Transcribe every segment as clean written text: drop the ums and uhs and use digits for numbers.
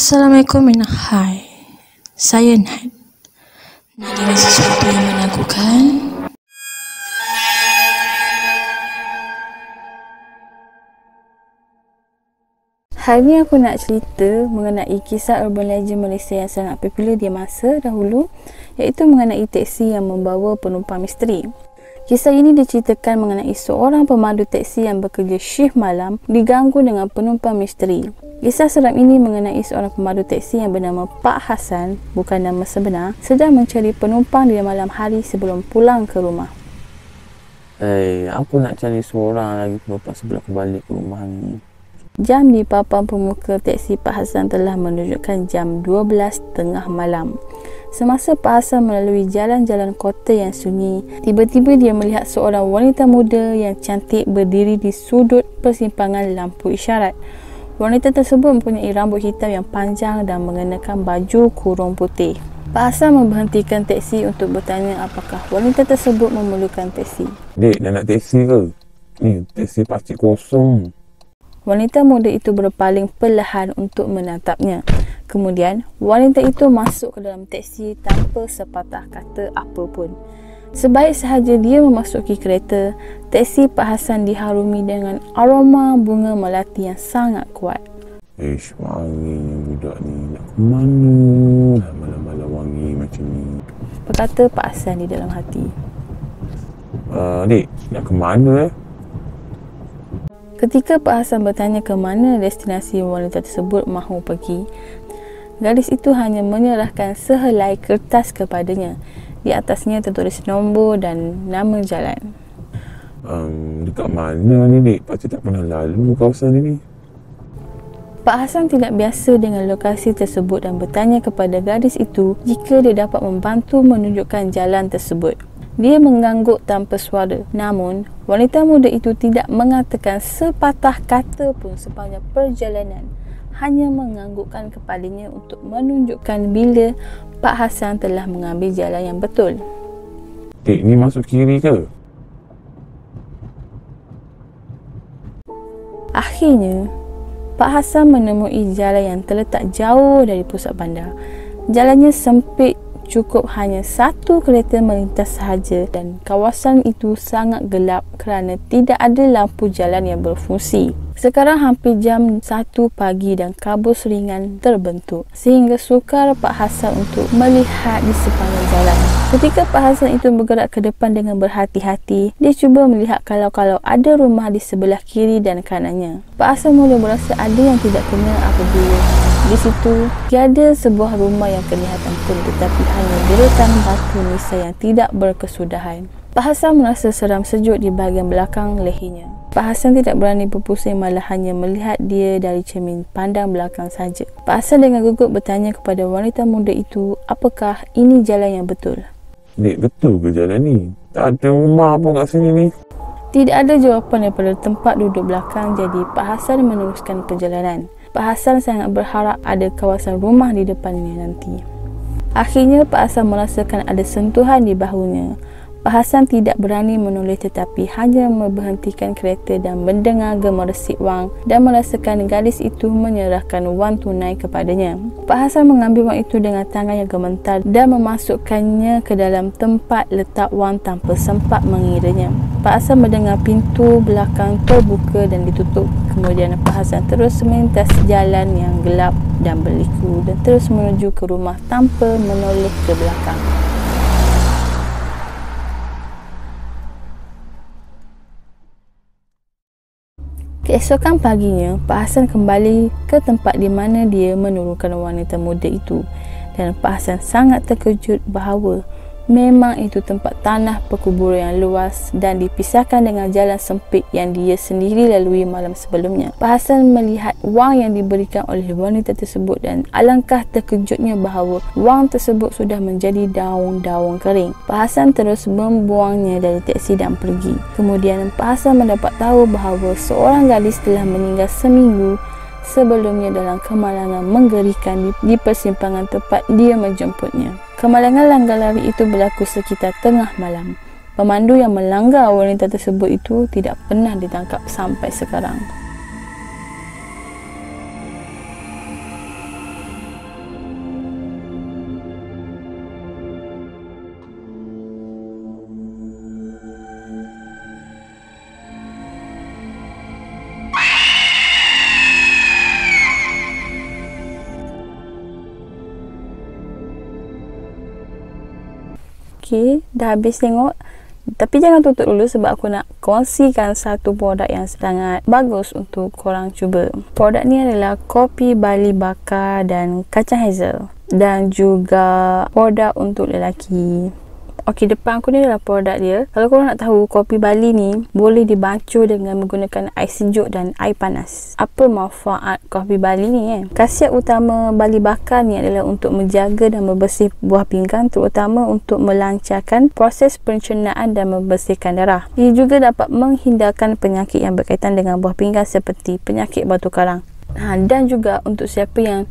Assalamualaikum Mina. Hai, saya Nat. Nak dengar sesuatu yang menakutkan? Hari ni aku nak cerita mengenai kisah urban legend Malaysia yang sangat popular di masa dahulu, iaitu mengenai teksi yang membawa penumpang misteri. Kisah ini diceritakan mengenai seorang pemandu teksi yang bekerja shift malam diganggu dengan penumpang misteri. Kisah seram ini mengenai seorang pemandu teksi yang bernama Pak Hassan, bukan nama sebenar, sedang mencari penumpang di malam hari sebelum pulang ke rumah. Aku nak cari seorang lagi penumpang sebelum aku balik ke rumah ni. Jam di papan pemuka teksi Pak Hassan telah menunjukkan jam 12 tengah malam. Semasa Pak Hassan melalui jalan-jalan kota yang sunyi, tiba-tiba dia melihat seorang wanita muda yang cantik berdiri di sudut persimpangan lampu isyarat. Wanita tersebut mempunyai rambut hitam yang panjang dan mengenakan baju kurung putih. Pak Hassan memberhentikan teksi untuk bertanya apakah wanita tersebut memerlukan teksi. Dek, dah nak teksi ke? Ni, teksi pasti kosong. Wanita muda itu berpaling perlahan untuk menatapnya. Kemudian, wanita itu masuk ke dalam teksi tanpa sepatah kata apa pun. Sebaik sahaja dia memasuki kereta, teksi Pak Hassan diharumi dengan aroma bunga melati yang sangat kuat. Wanginya budak ni. Nak ke mana? Dah malam-malam wangi macam ni. Berkata Pak Hassan di dalam hati. Dek, nak ke mana Ketika Pak Hassan bertanya ke mana destinasi wanita tersebut mahu pergi, gadis itu hanya menyerahkan sehelai kertas kepadanya. Di atasnya tertulis nombor dan nama jalan. Dekat mana ni, Dek? Pasti tak pernah lalu kawasan ni. Pak Hassan tidak biasa dengan lokasi tersebut dan bertanya kepada gadis itu jika dia dapat membantu menunjukkan jalan tersebut. Dia mengangguk tanpa suara. Namun, wanita muda itu tidak mengatakan sepatah kata pun sepanjang perjalanan. Hanya menganggukkan kepalanya untuk menunjukkan bila Pak Hassan telah mengambil jalan yang betul. Dek, ni masuk kiri ke? Akhirnya, Pak Hassan menemui jalan yang terletak jauh dari pusat bandar. Jalannya sempit, cukup hanya satu kereta melintas sahaja dan kawasan itu sangat gelap kerana tidak ada lampu jalan yang berfungsi. Sekarang hampir jam 1 pagi dan kabut ringan terbentuk sehingga sukar Pak Hassan untuk melihat di sepanjang jalan. Ketika Pak Hassan itu bergerak ke depan dengan berhati-hati, dia cuba melihat kalau ada rumah di sebelah kiri dan kanannya. Pak Hassan mula merasa ada yang tidak kena apabila di situ tiada sebuah rumah yang kelihatan pun, tetapi hanya deretan batu nisan yang tidak berkesudahan. Pak Hassan merasa seram sejuk di bahagian belakang lehernya. Pak Hassan tidak berani berpusing, malah hanya melihat dia dari cermin pandang belakang saja. Pak Hassan dengan gugup bertanya kepada wanita muda itu apakah ini jalan yang betul. Dek, betul ke jalan ni? Tak ada rumah pun kat sini ni. Tidak ada jawapan daripada tempat duduk belakang, jadi Pak Hassan meneruskan perjalanan. Pak Hassan sangat berharap ada kawasan rumah di depannya nanti. Akhirnya Pak Hassan merasakan ada sentuhan di bahunya. Pak Hassan tidak berani menoleh tetapi hanya memberhentikan kereta dan mendengar gemeresik wang dan merasakan gadis itu menyerahkan wang tunai kepadanya. Pak Hassan mengambil wang itu dengan tangan yang gemetar dan memasukkannya ke dalam tempat letak wang tanpa sempat mengiranya. Pak Hassan mendengar pintu belakang terbuka dan ditutup. Kemudian Pak Hassan terus melintas jalan yang gelap dan berliku dan terus menuju ke rumah tanpa menoleh ke belakang. Keesokan paginya, Pak Hassan kembali ke tempat di mana dia menurunkan wanita muda itu dan Pak Hassan sangat terkejut bahawa memang itu tempat tanah perkuburan yang luas dan dipisahkan dengan jalan sempit yang dia sendiri lalui malam sebelumnya. Pak Hassan melihat wang yang diberikan oleh wanita tersebut dan alangkah terkejutnya bahawa wang tersebut sudah menjadi daun-daun kering. Pak Hassan terus membuangnya dari teksi dan pergi. Kemudian Pak Hassan mendapat tahu bahawa seorang gadis telah meninggal seminggu sebelumnya dalam kemalangan menggerikan di persimpangan tempat dia menjemputnya. Kemalangan langgar lari itu berlaku sekitar tengah malam. Pemandu yang melanggar wanita tersebut itu tidak pernah ditangkap sampai sekarang. okey, dah habis tengok. Tapi jangan tutup dulu sebab aku nak kongsikan satu produk yang sangat bagus untuk korang cuba. Produk ni adalah kopi Bali bakar dan kacang hazel, dan juga produk untuk lelaki. Okey, depan aku ni adalah produk dia. Kalau korang nak tahu, kopi Bali ni boleh dibacur dengan menggunakan air sejuk dan air panas. Apa manfaat kopi Bali ni Khasiat utama Bali bakar ni adalah untuk menjaga dan membersih buah pinggang, terutama untuk melancarkan proses pencernaan dan membersihkan darah. Ia juga dapat menghindarkan penyakit yang berkaitan dengan buah pinggang seperti penyakit batu karang. Dan juga untuk siapa yang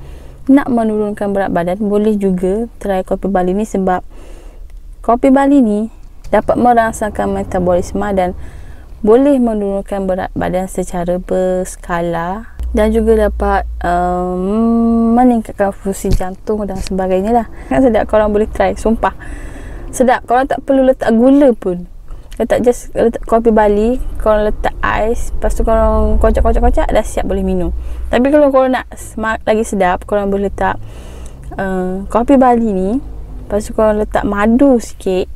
nak menurunkan berat badan, boleh juga try kopi Bali ni sebab kopi Bali ni dapat merangsangkan metabolisme dan boleh menurunkan berat badan secara berskala, dan juga dapat meningkatkan fungsi jantung dan sebagainya lah. Kan sedap, korang boleh try, sumpah sedap. Korang tak perlu letak gula pun, letak kopi Bali, korang letak ais, lepas tu korang kocak dah siap boleh minum. Tapi kalau korang nak lagi sedap, korang boleh letak kopi Bali ni, lepas tu korang letak madu sikit,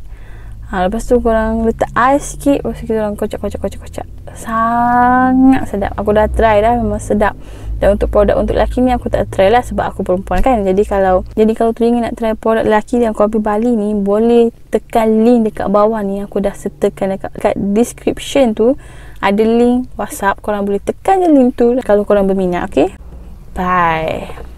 lepas tu korang letak ais sikit, lepas tu korang kocak. Sangat sedap. Aku dah try dah, memang sedap. Dan untuk produk untuk lelaki ni aku tak try lah sebab aku perempuan kan. Jadi kalau teringin nak try produk lelaki yang kopi Bali ni, boleh tekan link dekat bawah ni. Aku dah sertakan dekat description tu, ada link WhatsApp. Korang boleh tekan je link tu kalau korang berminat. Okay, bye.